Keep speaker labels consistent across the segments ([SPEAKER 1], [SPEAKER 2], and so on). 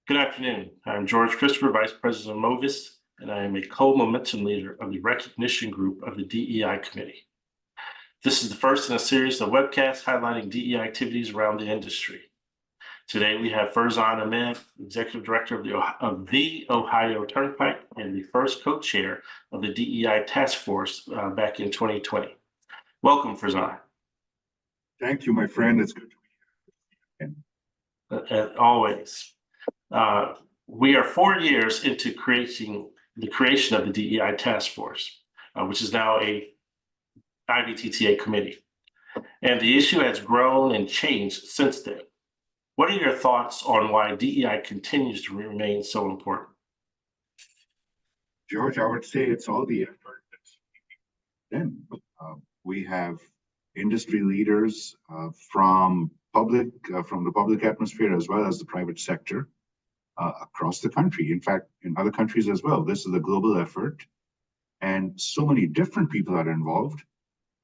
[SPEAKER 1] Good afternoon. I'm George Christopher, Vice President of Movis, and I am a co-momentum leader of the recognition group of the DEI committee. This is the first in a series of webcasts highlighting DEI activities around the industry. Today, we have Ferzan Ahmed, Executive Director of the Ohio Turnpike and the first co-chair of the DEI Task Force back in 2020. Welcome, Ferzan.
[SPEAKER 2] Thank you, my friend. It's good to be
[SPEAKER 1] here. As always. We are 4 years into the creation of the DEI Task Force, which is now a IBTTA committee. And the issue has grown and changed since then. What are your thoughts on why DEI continues to remain so important?
[SPEAKER 2] George, I would say it's all the effort that's then. We have industry leaders from the public atmosphere as well as the private sector across the country. In fact, in other countries as well. This is a global effort, and so many different people are involved.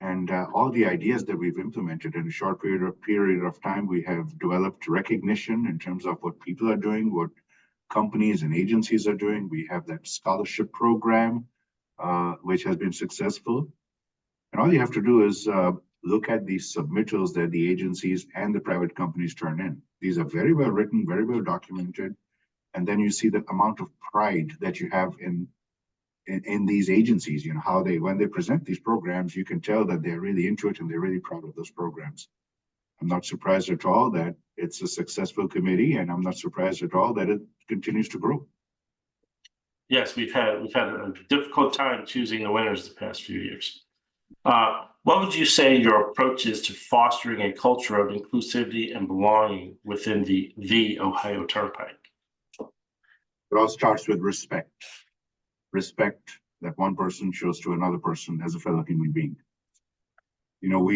[SPEAKER 2] And all the ideas that we've implemented in a short period of time, we have developed recognition in terms of what people are doing, what companies and agencies are doing. We have that scholarship program, which has been successful. And all you have to do is look at these submittals that the agencies and the private companies turn in. These are very well written, very well documented. And then you see the amount of pride that you have in these agencies, you know, how when they present these programs, you can tell that they're really into it and they're really proud of those programs. I'm not surprised at all that it's a successful committee, and I'm not surprised at all that it continues to grow.
[SPEAKER 1] Yes, we've had a difficult time choosing the winners the past few years. What would you say your approach is to fostering a culture of inclusivity and belonging within the Ohio Turnpike?
[SPEAKER 2] It all starts with respect. Respect that one person shows to another person as a fellow human being. You know,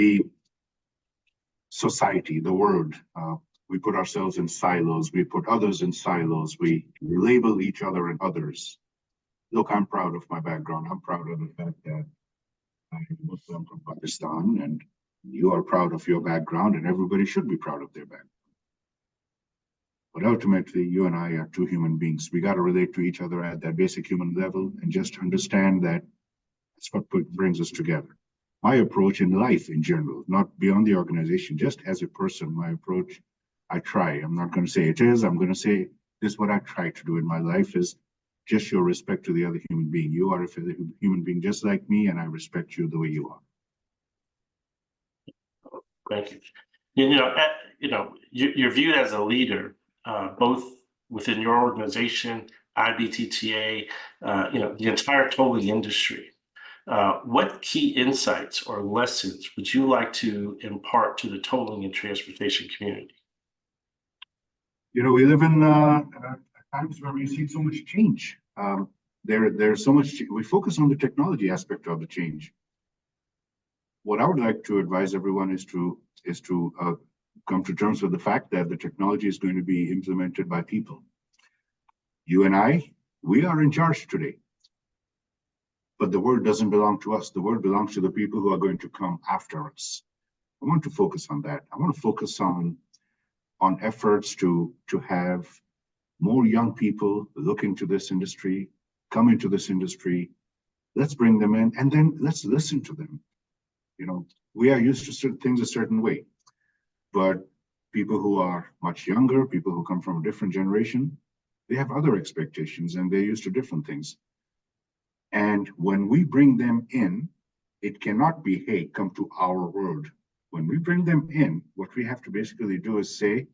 [SPEAKER 2] society, the world, we put ourselves in silos, we put others in silos, we label each other and others. Look, I'm proud of my background. I'm proud of the fact that I'm Muslim from Pakistan, and you are proud of your background, and everybody should be proud of their background. But ultimately, you and I are two human beings. We got to relate to each other at that basic human level and just understand that that's what brings us together. My approach in life in general, not beyond the organization, just as a person, my approach, I'm not going to say it is, I'm going to say this is what I try to do in my life is just show respect to the other human being. You are a human being just like me, and I respect you the way you are.
[SPEAKER 1] Thank you. You're viewed as a leader, both within your organization, IBTTA, the entire tolling industry. What key insights or lessons would you like to impart to the tolling and transportation community?
[SPEAKER 2] You know, we live in times where we see so much change. There's so much. We focus on the technology aspect of the change. What I would like to advise everyone is to come to terms with the fact that the technology is going to be implemented by people. You and I, we are in charge today. But the world doesn't belong to us. The world belongs to the people who are going to come after us. I want to focus on that. I want to focus on efforts to have more young people look into this industry, come into this industry. Let's bring them in, and then let's listen to them. You know, we are used to certain things a certain way. But people who are much younger, people who come from a different generation, they have other expectations and they're used to different things. And when we bring them in, it cannot be, hey, come to our world. When we bring them in, what we have to basically do is say,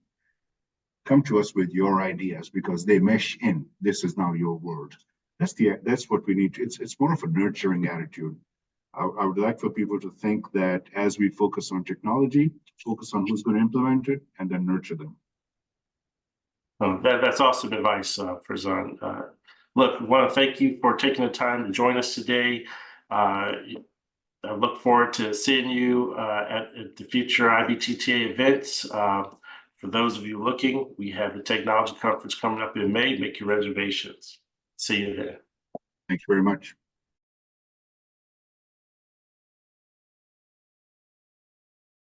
[SPEAKER 2] come to us with your ideas because they mesh in. This is now your world. That's what we need. It's more of a nurturing attitude. I would like for people to think that as we focus on technology, focus on who's going to implement it, and then nurture them.
[SPEAKER 1] Oh, that's awesome advice, Ferzan. Look, I want to thank you for taking the time to join us today. I look forward to seeing you at the future IBTTA events. For those of you looking, we have the technology conference coming up in May. Make your reservations. See you there.
[SPEAKER 2] Thank you very much.